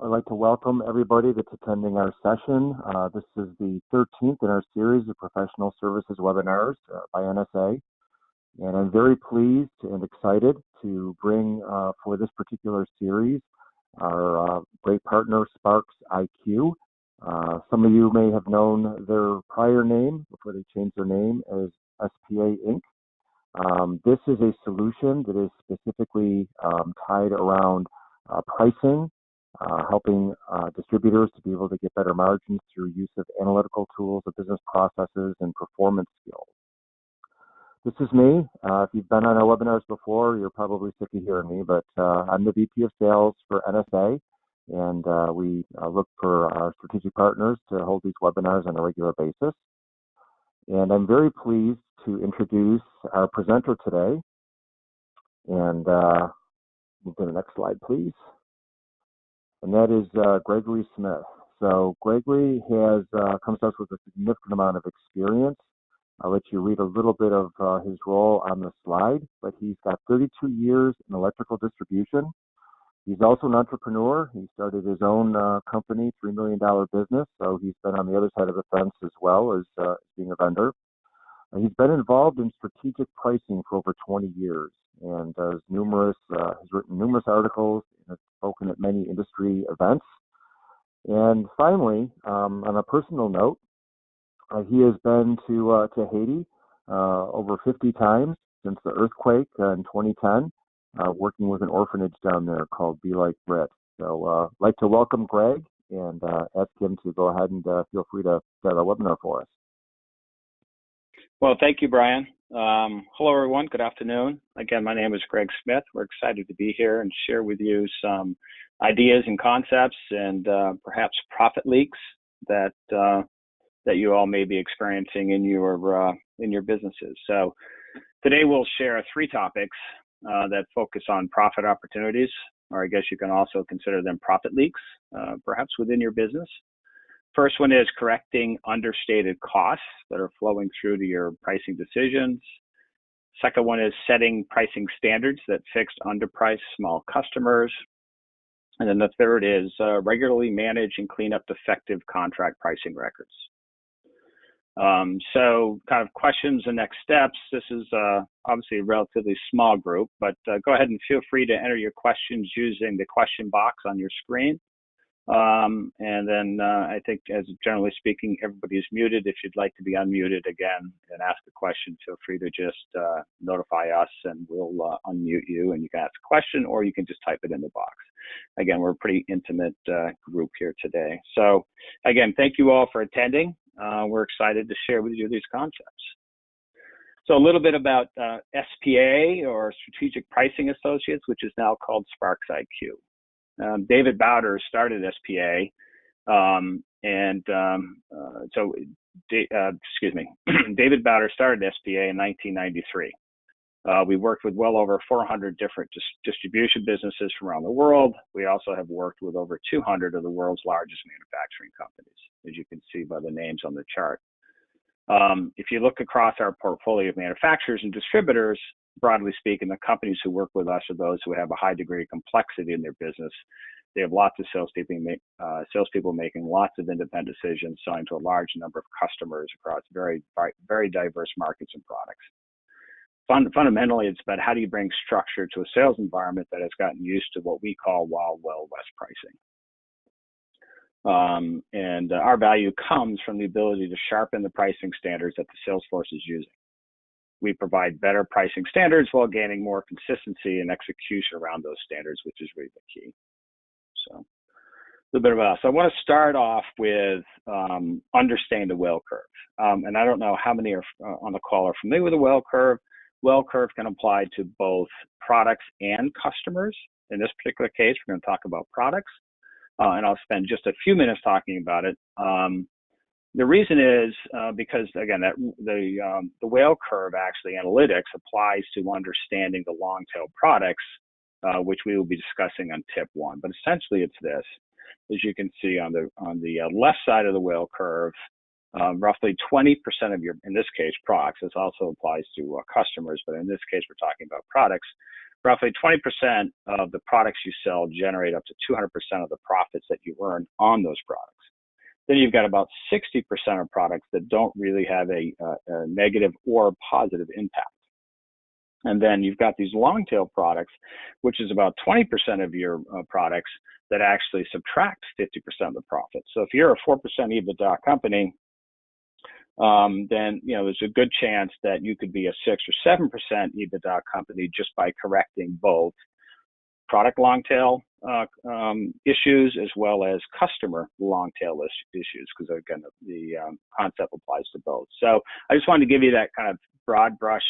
I'd like to welcome everybody that's attending our session. This is the 13th in our series of professional services webinars by NSA. And I'm very pleased and excited to bring for this particular series our great partner, SPARXiQ. Some of you may have known their prior name before they changed their name as SPA Inc. This is a solution that is specifically tied around pricing, helping distributors to be able to get better margins through use of analytical tools, of business processes, and performance skills. This is me. If you've been on our webinars before, you're probably sick of hearing me, but I'm the VP of Sales for NSA, and we look for our strategic partners to hold these webinars on a regular basis. And I'm very pleased to introduce our presenter today. And move to the next slide, please. And that is Gregory Smith. So Gregory comes to us with a significant amount of experience. I'll let you read a little bit of his role on the slide, but he's got 32 years in electrical distribution. He's also an entrepreneur. He started his own company, $3 million business, so he's been on the other side of the fence as well as being a vendor. He's been involved in strategic pricing for over 20 years and has written numerous articles and has spoken at many industry events. And finally, on a personal note, he has been to Haiti over 50 times since the earthquake in 2010, working with an orphanage down there called Be Like Brit. So I'd like to welcome Greg and ask him to go ahead and feel free to start our webinar for us. Well, thank you, Brian. Hello, everyone. Good afternoon. Again, my name is Greg Smith. We're excited to be here and share with you some ideas and concepts and perhaps profit leaks that you all may be experiencing in your businesses. So today we'll share 3 topics that focus on profit opportunities, or I guess you can also consider them profit leaks, perhaps within your business. First one is correcting understated costs that are flowing through to your pricing decisions. Second one is setting pricing standards that fix underpriced small customers. And then the third is regularly manage and clean up defective contract pricing records. So kind of questions and next steps. This is obviously a relatively small group, but go ahead and feel free to enter your questions using the question box on your screen. And then I think, as generally speaking, everybody's muted. If you'd like to be unmuted again and ask a question, feel free to just notify us and we'll unmute you and you can ask a question, or you can just type it in the box. Again, we're a pretty intimate group here today. So again, thank you all for attending. We're excited to share with you these concepts. So a little bit about SPA, or Strategic Pricing Associates, which is now called SPARXiQ. David Bowder started SPA, David Bowder started SPA in 1993. We worked with well over 400 different distribution businesses from around the world. We also have worked with over 200 of the world's largest manufacturing companies, as you can see by the names on the chart. If you look across our portfolio of manufacturers and distributors, broadly speaking, the companies who work with us are those who have a high degree of complexity in their business. They have lots of salespeople making lots of independent decisions, selling to a large number of customers across very, very diverse markets and products. Fundamentally, it's about how do you bring structure to a sales environment that has gotten used to what we call Wild West pricing. And our value comes from the ability to sharpen the pricing standards that the sales force is using. We provide better pricing standards while gaining more consistency and execution around those standards, which is really the key. So a little bit about us. I want to start off with understanding the whale curve. And I don't know how many are on the call are familiar with the whale curve. Whale curve can apply to both products and customers. In this particular case, we're going to talk about products. And I'll spend just a few minutes talking about it. The reason is because, again, the whale curve actually analytics applies to understanding the long tail products, which we will be discussing on tip 1. But essentially, it's this: as you can see on the left side of the whale curve, roughly 20% of your, in this case, products. This also applies to customers, but in this case, we're talking about products. roughly 20% of the products you sell generate up to 200% of the profits that you earn on those products. Then you've got about 60% of products that don't really have a negative or positive impact. And then you've got these long tail products, which is about 20% of your products that actually subtract 50% of the profit. So if you're a 4% EBITDA company, then there's a good chance that you could be a 6 or 7% EBITDA company just by correcting both product long tail issues as well as customer long tail issues, because again the concept applies to both. So I just wanted to give you that kind of broad brush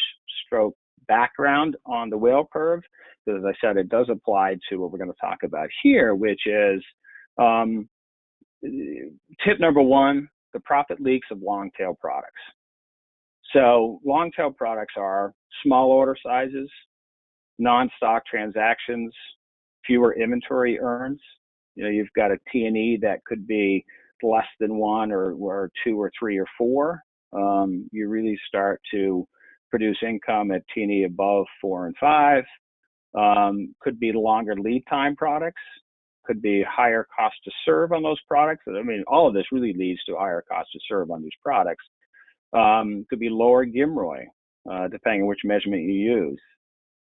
stroke background on the whale curve, because as I said, it does apply to what we're going to talk about here, which is tip number one: the profit leaks of long tail products. So long tail products are small order sizes, non-stock transactions, fewer inventory earns. You've got a T&E that could be less than 1 or 2 or 3 or 4. You really start to produce income at T&E above 4 and 5. Could be longer lead time products. Could be higher cost to serve on those products. I mean, all of this really leads to higher cost to serve on these products. Could be lower GMROI, depending on which measurement you use.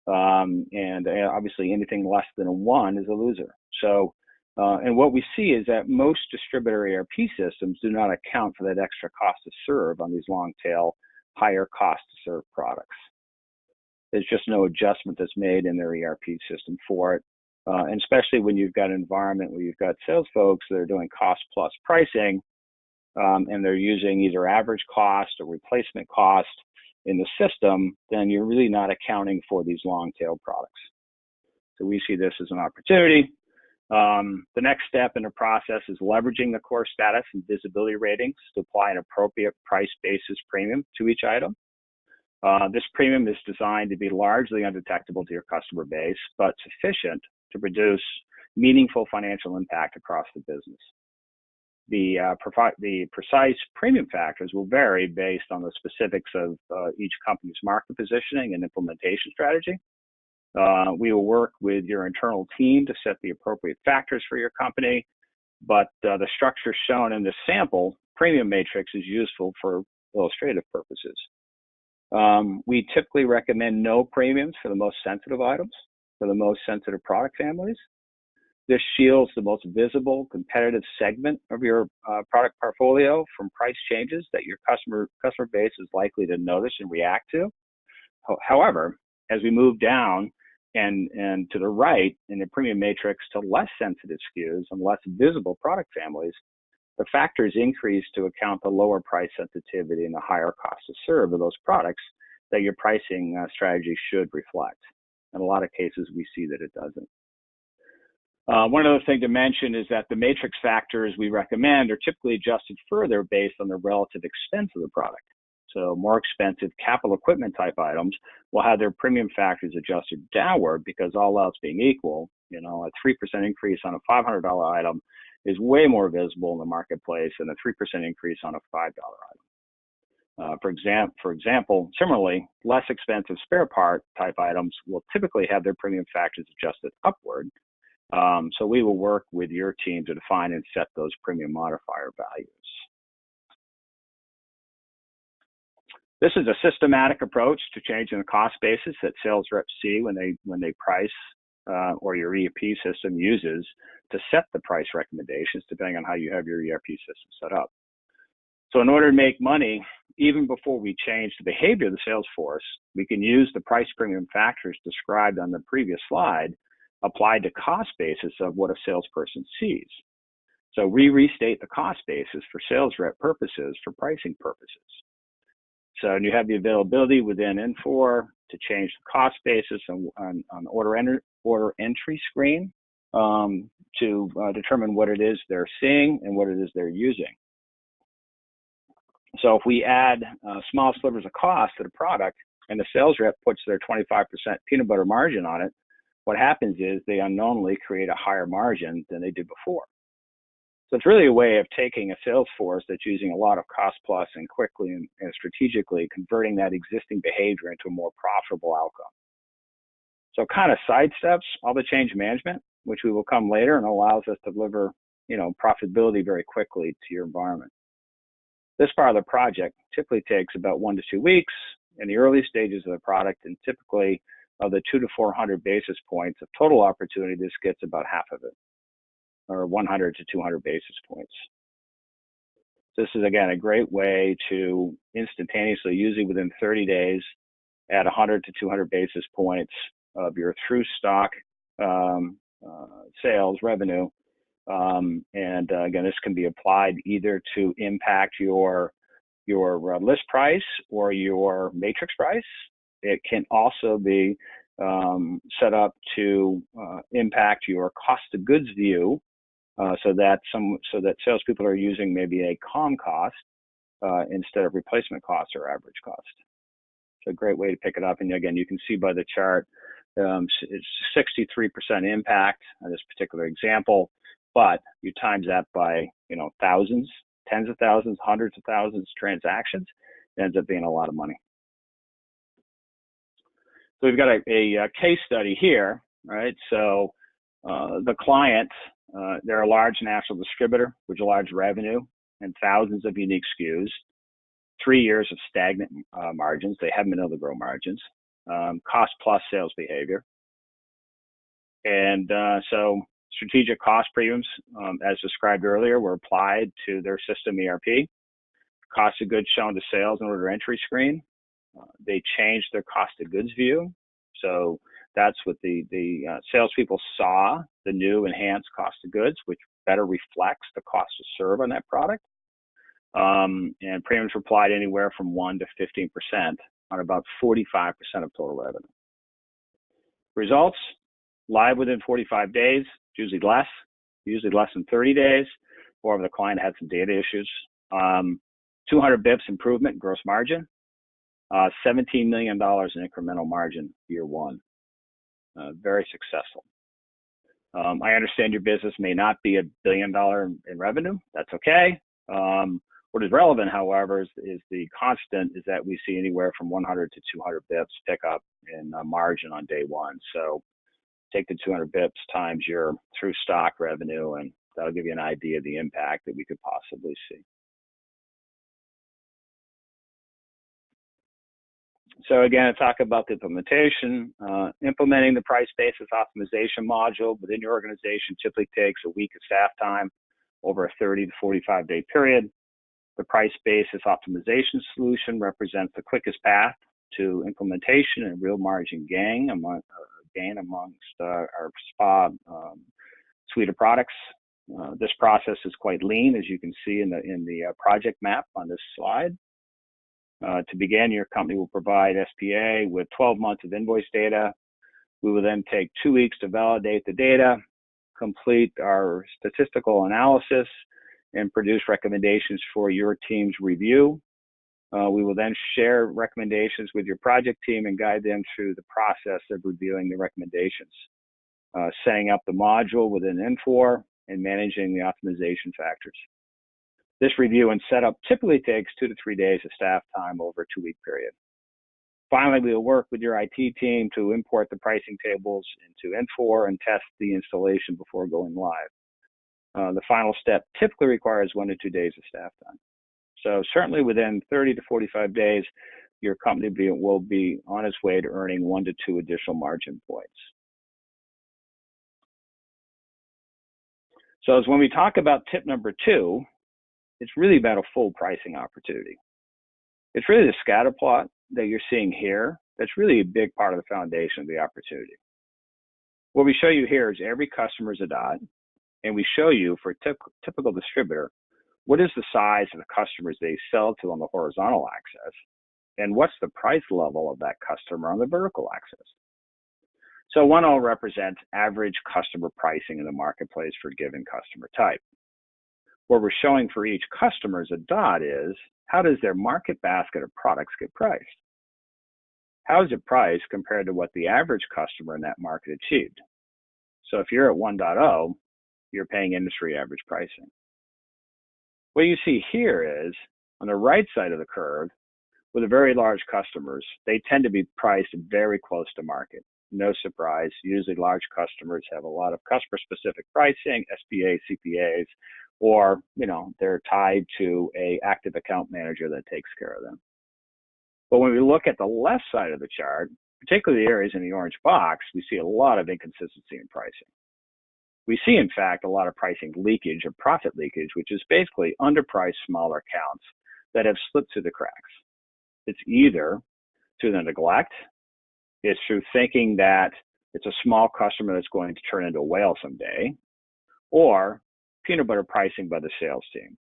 And obviously anything less than a 1 is a loser. So, and what we see is that most distributor ERP systems do not account for that extra cost to serve on these long tail, higher cost to serve products. There's just no adjustment that's made in their ERP system for it. And especially when you've got an environment where you've got sales folks that are doing cost plus pricing, and they're using either average cost or replacement cost in the system, then you're really not accounting for these long tail products. So we see this as an opportunity. The next step in the process is leveraging the core status and visibility ratings to apply an appropriate price basis premium to each item. This premium is designed to be largely undetectable to your customer base, but sufficient to produce meaningful financial impact across the business. The precise premium factors will vary based on the specifics of each company's market positioning and implementation strategy. We will work with your internal team to set the appropriate factors for your company, but the structure shown in this sample premium matrix is useful for illustrative purposes. We typically recommend no premiums for the most sensitive items, for the most sensitive product families. This shields the most visible competitive segment of your product portfolio from price changes that your customer base is likely to notice and react to. However, as we move down and to the right in the premium matrix to less sensitive SKUs and less visible product families, the factors increase to account the lower price sensitivity and the higher cost to serve of those products that your pricing strategy should reflect. In a lot of cases, we see that it doesn't. One other thing to mention is that the matrix factors we recommend are typically adjusted further based on the relative expense of the product. So more expensive capital equipment type items will have their premium factors adjusted downward because all else being equal, a 3% increase on a $500 item is way more visible in the marketplace than a 3% increase on a $5 item. For example, similarly, less expensive spare part type items will typically have their premium factors adjusted upward. So we will work with your team to define and set those premium modifier values. This is a systematic approach to changing the cost basis that sales reps see when they price or your ERP system uses to set the price recommendations depending on how you have your ERP system set up. So in order to make money, even before we change the behavior of the sales force, we can use the price premium factors described on the previous slide applied to cost basis of what a salesperson sees. So we restate the cost basis for sales rep purposes for pricing purposes. So you have the availability within Infor to change the cost basis on order entry screen to determine what it is they're seeing and what it is they're using. So if we add small slivers of cost to the product and the sales rep puts their 25% peanut butter margin on it, what happens is they unknowingly create a higher margin than they did before. So it's really a way of taking a sales force that's using a lot of cost plus and quickly and strategically converting that existing behavior into a more profitable outcome. So it kind of sidesteps all the change management, which we will come later, and allows us to deliver, profitability very quickly to your environment. This part of the project typically takes about 1 to 2 weeks in the early stages of the product, and typically of the 200 to 400 basis points of total opportunity, this gets about half of it, or 100 to 200 basis points. This is, again, a great way to instantaneously, usually within 30 days, add 100 to 200 basis points of your through stock sales revenue. Again, this can be applied either to impact your list price or your matrix price. It can also be set up to impact your cost of goods view, so that salespeople are using maybe a COM cost instead of replacement cost or average cost. It's a great way to pick it up. And again, you can see by the chart, it's 63% impact on this particular example, but you times that by, thousands, tens of thousands, hundreds of thousands transactions, it ends up being a lot of money. So we've got a case study here, right? So the client, they're a large national distributor with a large revenue and thousands of unique SKUs, 3 years of stagnant margins. They haven't been able to grow margins, cost plus sales behavior. And so strategic cost premiums, as described earlier, were applied to their system ERP. Cost of goods shown to sales and order entry screen. They changed their cost of goods view. So that's what the salespeople saw, the new enhanced cost of goods, which better reflects the cost to serve on that product. And premiums were applied anywhere from 1 to 15% on about 45% of total revenue. Results, live within 45 days, usually less than 30 days, or if the client had some data issues. 200 bips improvement in gross margin, $17 million in incremental margin year one. Very successful. I understand your business may not be $1 billion in revenue. That's okay. What is relevant, however, is the constant is that we see anywhere from 100 to 200 bips pick up in margin on day one. So take the 200 bips times your through stock revenue, and that'll give you an idea of the impact that we could possibly see. So again, talk about the implementation. Implementing the price basis optimization module within your organization typically takes a week of staff time over a 30 to 45 day period. The price basis optimization solution represents the quickest path to implementation and real margin gain amongst our SPA suite of products. This process is quite lean, as you can see in the project map on this slide. To begin, your company will provide SPA with 12 months of invoice data. We will then take 2 weeks to validate the data, complete our statistical analysis, and produce recommendations for your team's review. We will then share recommendations with your project team and guide them through the process of reviewing the recommendations, setting up the module within Infor, and managing the optimization factors. This review and setup typically takes 2 to 3 days of staff time over a 2-week period. Finally, we will work with your IT team to import the pricing tables into Infor and test the installation before going live. The final step typically requires 1 to 2 days of staff time. So certainly within 30 to 45 days, your company will be on its way to earning 1 to 2 additional margin points. So as when we talk about tip number 2, it's really about a full pricing opportunity. It's really the scatter plot that you're seeing here that's really a big part of the foundation of the opportunity. What we show you here is every customer is a dot, and we show you for a typical distributor, what is the size of the customers they sell to on the horizontal axis, and what's the price level of that customer on the vertical axis. So 1L represents average customer pricing in the marketplace for a given customer type. What we're showing for each customer as a dot is, how does their market basket of products get priced? How is it priced compared to what the average customer in that market achieved? So if you're at 1.0, you're paying industry average pricing. What you see here is, on the right side of the curve, with the very large customers, they tend to be priced very close to market. No surprise. Usually large customers have a lot of customer-specific pricing, SPA, CPAs, or, they're tied to a active account manager that takes care of them. But when we look at the left side of the chart, particularly the areas in the orange box, we see a lot of inconsistency in pricing. We see, in fact, a lot of pricing leakage or profit leakage, which is basically underpriced smaller accounts that have slipped through the cracks. It's either through the neglect, it's through thinking that it's a small customer that's going to turn into a whale someday, or peanut butter pricing by the sales team.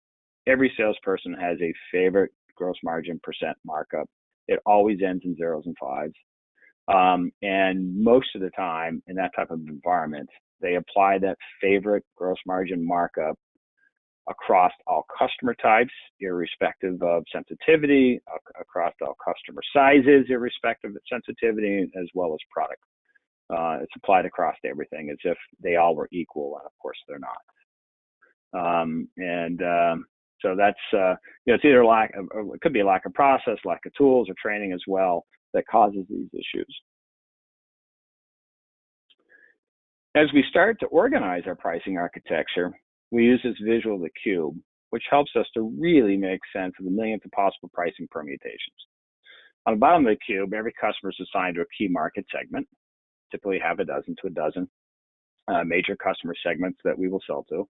Every salesperson has a favorite gross margin percent markup. It always ends in zeros and fives. And most of the time in that type of environment, they apply that favorite gross margin markup across all customer types, irrespective of sensitivity, across all customer sizes, irrespective of sensitivity, as well as product. It's applied across everything as if they all were equal, and of course they're not. So that's, it's either it could be a lack of process, lack of tools, or training as well that causes these issues. As we start to organize our pricing architecture, we use this visual of the cube, which helps us to really make sense of the millions of possible pricing permutations. On the bottom of the cube, every customer is assigned to a key market segment, typically half a dozen to a dozen major customer segments that we will sell to.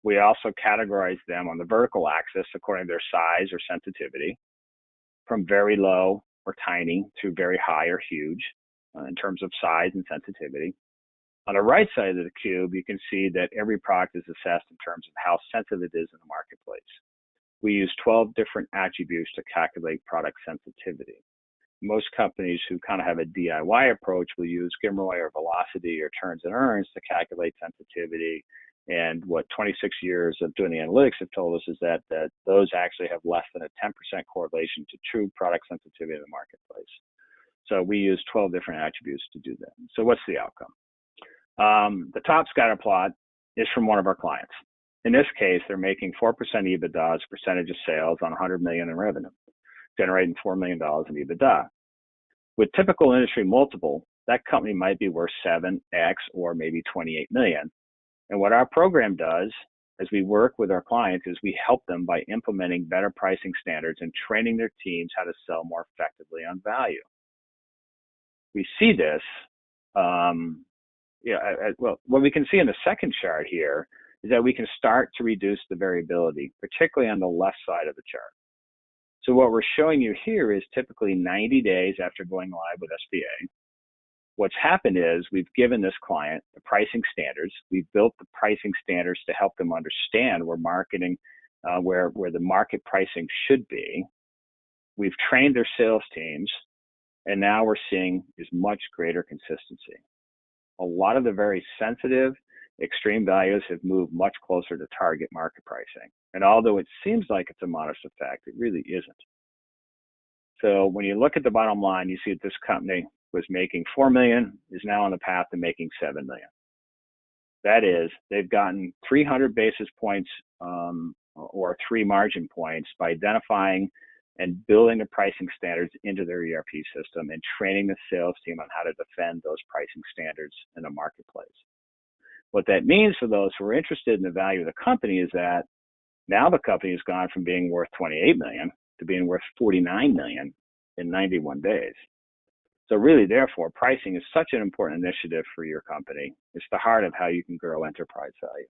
We also categorize them on the vertical axis according to their size or sensitivity, from very low or tiny to very high or huge in terms of size and sensitivity. On the right side of the cube, you can see that every product is assessed in terms of how sensitive it is in the marketplace. We use 12 different attributes to calculate product sensitivity. Most companies who kind of have a DIY approach will use GMROI or velocity or turns and earns to calculate sensitivity. And what 26 years of doing the analytics have told us is that those actually have less than a 10% correlation to true product sensitivity in the marketplace. So we use 12 different attributes to do that. So what's the outcome? The top scatter plot is from one of our clients. In this case, they're making 4% EBITDA as a percentage of sales on $100 million in revenue, generating $4 million in EBITDA. With typical industry multiple, that company might be worth 7x or maybe 28 million. And what our program does as we work with our clients is we help them by implementing better pricing standards and training their teams how to sell more effectively on value. We see this, what we can see in the second chart here is that we can start to reduce the variability, particularly on the left side of the chart. So what we're showing you here is typically 90 days after going live with SPA. What's happened is we've given this client the pricing standards. We've built the pricing standards to help them understand where the market pricing should be. We've trained their sales teams, and now we're seeing is much greater consistency. A lot of the very sensitive extreme values have moved much closer to target market pricing. And although it seems like it's a modest effect, it really isn't. So when you look at the bottom line, you see that this company was making 4 million, is now on the path to making 7 million. That is, they've gotten 300 basis points or 3 margin points by identifying and building the pricing standards into their ERP system and training the sales team on how to defend those pricing standards in the marketplace. What that means for those who are interested in the value of the company is that now the company has gone from being worth 28 million to being worth 49 million in 91 days. So really, therefore, pricing is such an important initiative for your company. It's the heart of how you can grow enterprise value.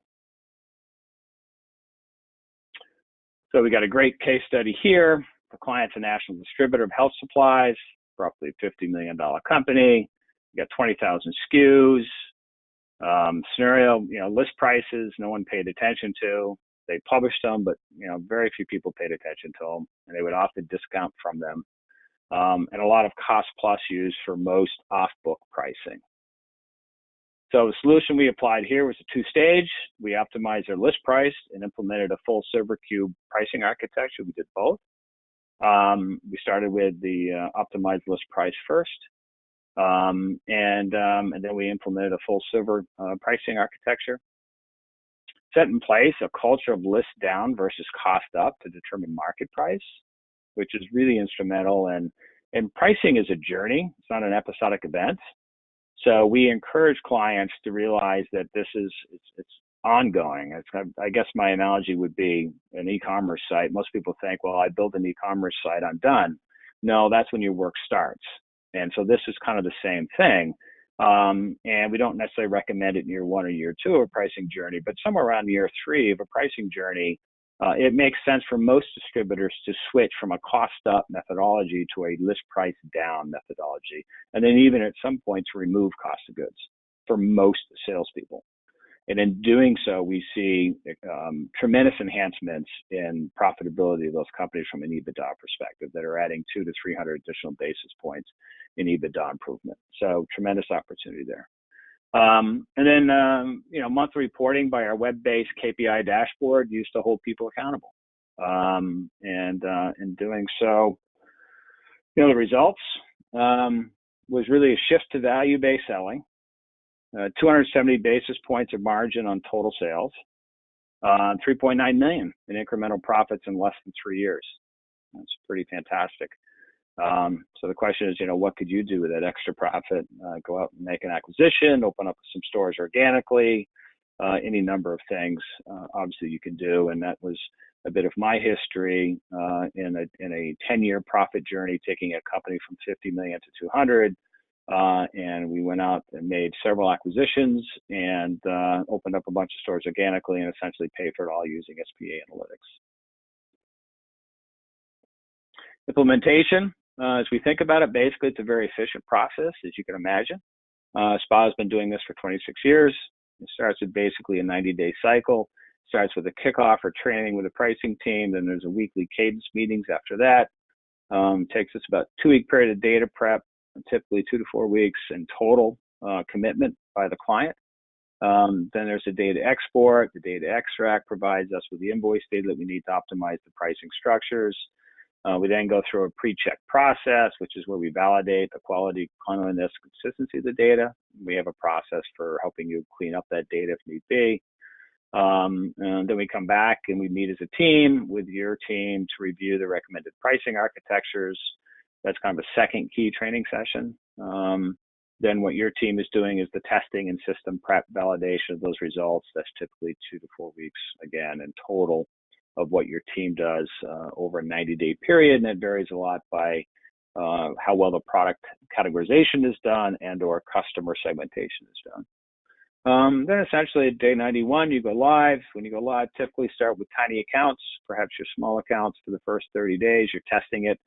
So we got a great case study here. The client's a national distributor of health supplies, roughly $50 million company. You got 20,000 SKUs. Scenario, list prices no one paid attention to. They published them, but very few people paid attention to them, and they would often discount from them. And a lot of cost plus used for most off-book pricing. So the solution we applied here was a 2-stage. We optimized their list price and implemented a full SilverCube pricing architecture. We did both. We started with the optimized list price first, and then we implemented a full silver pricing architecture. Set in place a culture of list down versus cost up to determine market price, which is really instrumental in And pricing is a journey. It's not an episodic event. So we encourage clients to realize that it's ongoing. I guess my analogy would be an e-commerce site. Most people think, well, I build an e-commerce site, I'm done. No, that's when your work starts. And so this is kind of the same thing. And we don't necessarily recommend it in year 1 or year 2 of a pricing journey, but somewhere around year 3 of a pricing journey, it makes sense for most distributors to switch from a cost up methodology to a list price down methodology. And then even at some point to remove cost of goods for most salespeople. And in doing so, we see tremendous enhancements in profitability of those companies from an EBITDA perspective that are adding 200 to 300 additional basis points in EBITDA improvement. So tremendous opportunity there. And then, monthly reporting by our web-based KPI dashboard used to hold people accountable. And in doing so, the results was really a shift to value-based selling. 270 basis points of margin on total sales, 3.9 million in incremental profits in less than 3 years. That's pretty fantastic. So the question is, what could you do with that extra profit? Go out and make an acquisition, open up some stores organically, any number of things obviously you can do. And that was a bit of my history in a 10-year profit journey, taking a company from 50 million to 200. And we went out and made several acquisitions and opened up a bunch of stores organically and essentially paid for it all using SPA analytics. Implementation, as we think about it, basically it's a very efficient process, as you can imagine. SPA has been doing this for 26 years. It starts with basically a 90-day cycle. It starts with a kickoff or training with a pricing team. Then there's a weekly cadence meetings after that. Takes us about a 2-week period of data prep, typically 2 to 4 weeks in total commitment by the client. Then there's a data export. The data extract provides us with the invoice data that we need to optimize the pricing structures. We then go through a pre-check process, which is where we validate the quality, cleanliness, consistency of the data. We have a process for helping you clean up that data if need be. And then we come back and we meet as a team with your team to review the recommended pricing architectures. That's kind of a second key training session. Then what your team is doing is the testing and system prep validation of those results. That's typically 2 to 4 weeks, again, in total of what your team does over a 90-day period. And it varies a lot by how well the product categorization is done and or customer segmentation is done. Then essentially at day 91, you go live. When you go live, typically start with tiny accounts, perhaps your small accounts for the first 30 days. You're testing it,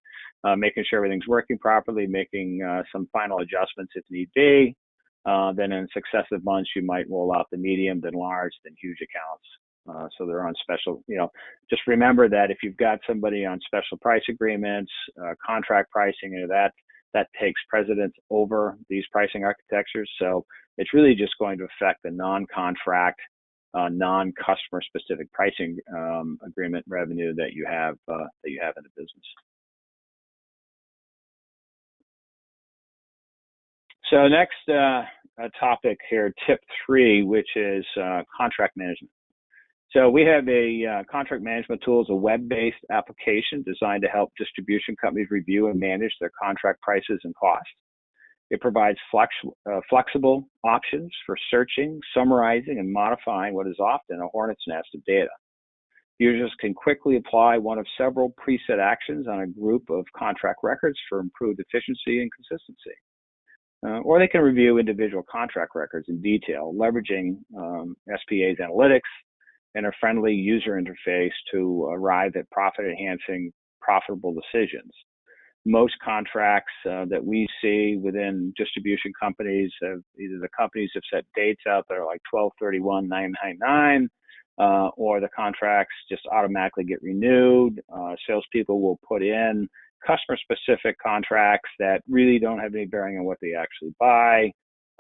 making sure everything's working properly, making some final adjustments if need be. Then in successive months, you might roll out the medium, then large, then huge accounts. So they're on special, just remember that if you've got somebody on special price agreements, contract pricing, and that takes precedence over these pricing architectures. So it's really just going to affect the non-contract, non-customer specific pricing agreement revenue that you have in the business. So next topic here, tip 3, which is contract management. So we have a contract management tool, is a web-based application designed to help distribution companies review and manage their contract prices and costs. It provides flexible options for searching, summarizing, and modifying what is often a hornet's nest of data. Users can quickly apply one of several preset actions on a group of contract records for improved efficiency and consistency. Or they can review individual contract records in detail, leveraging SPA's analytics and a friendly user interface to arrive at profit-enhancing, profitable decisions. Most contracts that we see within distribution companies have either the companies have set dates out that are like 12/31/999, or the contracts just automatically get renewed. Salespeople will put in customer-specific contracts that really don't have any bearing on what they actually buy.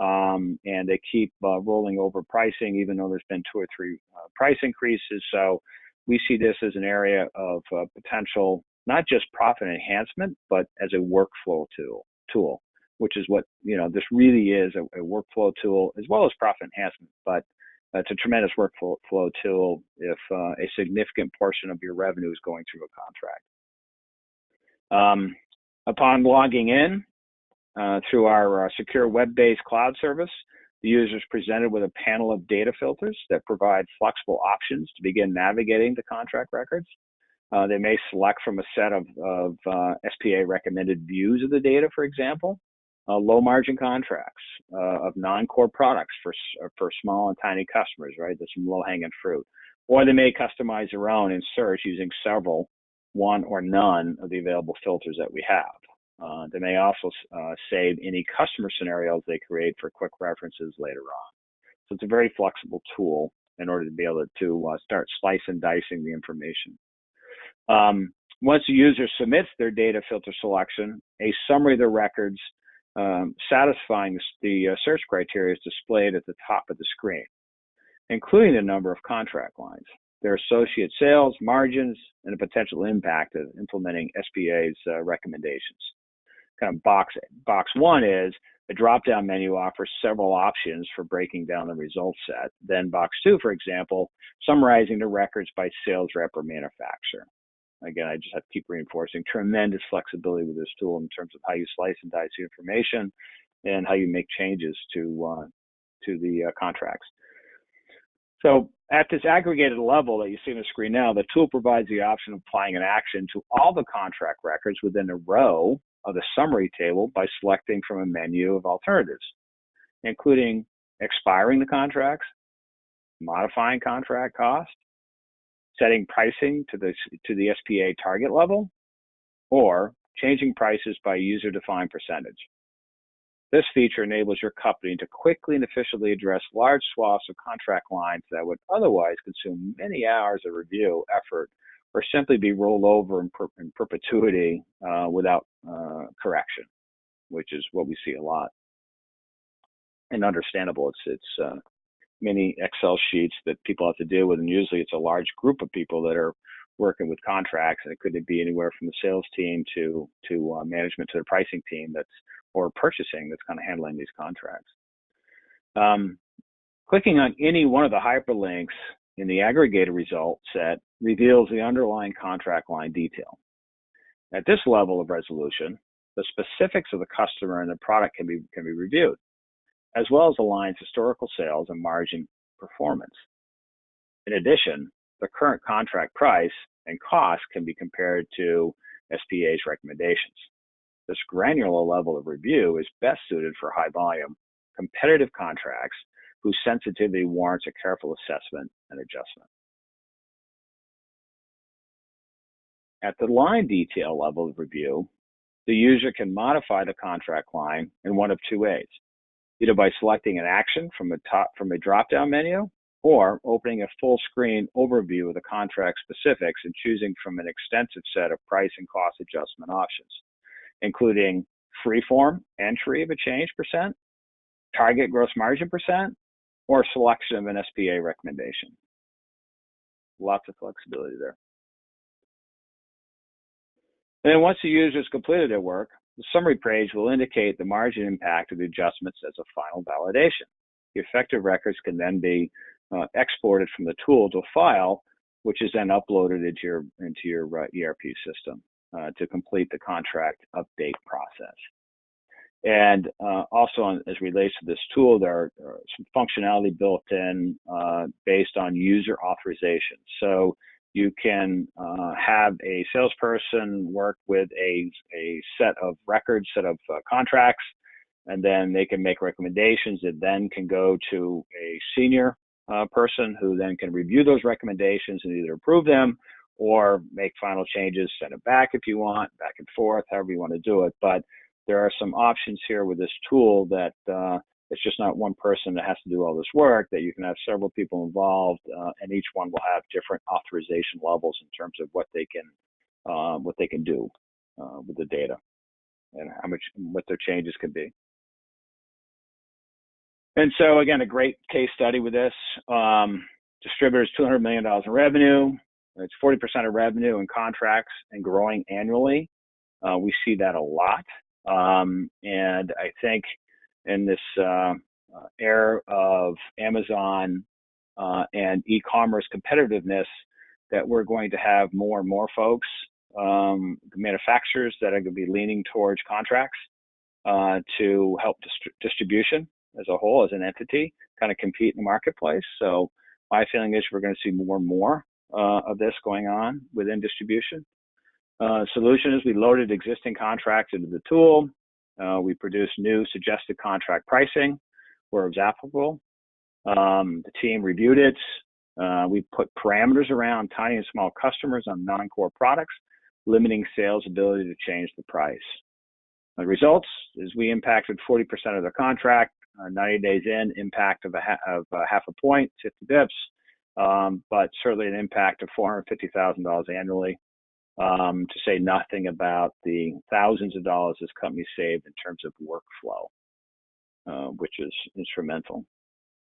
And they keep rolling over pricing, even though there's been 2 or 3 price increases. So we see this as an area of potential, not just profit enhancement, but as a workflow tool, which is what, this really is, a workflow tool as well as profit enhancement. But it's a tremendous workflow tool if a significant portion of your revenue is going through a contract. Upon logging in through our secure web-based cloud service, the user is presented with a panel of data filters that provide flexible options to begin navigating the contract records. They may select from a set of SPA recommended views of the data, for example, low margin contracts of non-core products for small and tiny customers, right? There's some low hanging fruit. Or they may customize their own in search using several, one or none of the available filters that we have. They may also save any customer scenarios they create for quick references later on. So it's a very flexible tool in order to be able to start slice and dicing the information. Once the user submits their data filter selection, a summary of the records satisfying the search criteria is displayed at the top of the screen, including the number of contract lines, their associate sales, margins, and the potential impact of implementing SPA's recommendations. Kind of box one is a drop-down menu offers several options for breaking down the results set. Then box two, for example, summarizing the records by sales rep or manufacturer. Again, I just have to keep reinforcing tremendous flexibility with this tool in terms of how you slice and dice the information and how you make changes to the contracts. So at this aggregated level that you see on the screen now, the tool provides the option of applying an action to all the contract records within a row of the summary table by selecting from a menu of alternatives, including expiring the contracts, modifying contract cost, setting pricing to the SPA target level, or changing prices by user-defined percentage. This feature enables your company to quickly and efficiently address large swaths of contract lines that would otherwise consume many hours of review, effort, or simply be rolled over in perpetuity without correction, which is what we see a lot. And understandable, it's many Excel sheets that people have to deal with, and usually it's a large group of people that are working with contracts, and it could be anywhere from the sales team to management to the pricing team or purchasing that's kind of handling these contracts. Clicking on any one of the hyperlinks in the aggregated result set reveals the underlying contract line detail. At this level of resolution, the specifics of the customer and the product can be reviewed, as well as the line's historical sales and margin performance. In addition, the current contract price and cost can be compared to SPA's recommendations. This granular level of review is best suited for high volume, competitive contracts whose sensitivity warrants a careful assessment and adjustment. At the line detail level of review, the user can modify the contract line in one of two ways, either by selecting an action from a drop-down menu, or opening a full screen overview of the contract specifics and choosing from an extensive set of price and cost adjustment options, including free-form entry of a change percent, target gross margin percent, or selection of an SPA recommendation. Lots of flexibility there. And then once the user has completed their work, the summary page will indicate the margin impact of the adjustments as a final validation. The effective records can then be exported from the tool to a file, which is then uploaded into your ERP system to complete the contract update process. And also, as relates to this tool, there are some functionality built in based on user authorization. So you can have a salesperson work with a set of records, set of contracts, and then they can make recommendations that then can go to a senior person who then can review those recommendations and either approve them or make final changes, send it back if you want, back and forth, however you want to do it. But there are some options here with this tool that it's just not one person that has to do all this work, that you can have several people involved, and each one will have different authorization levels in terms of what they can do with the data and what their changes can be. And so again, a great case study with this. Distributors, $200 million in revenue. It's 40% of revenue in contracts and growing annually. We see that a lot. And I think in this era of Amazon and e-commerce competitiveness, that we're going to have more and more folks the manufacturers that are going to be leaning towards contracts to help distribution as a whole, as an entity, kind of compete in the marketplace. So my feeling is we're going to see more and more of this going on within distribution. Solution is we loaded existing contracts into the tool. We produced new suggested contract pricing where it was applicable. The team reviewed it. We put parameters around tiny and small customers on non-core products, limiting sales ability to change the price. The results is we impacted 40% of the contract, 90 days in, impact of half a point, 50 bips, but certainly an impact of $450,000 annually, to say nothing about the thousands of dollars this company saved in terms of workflow, which is instrumental.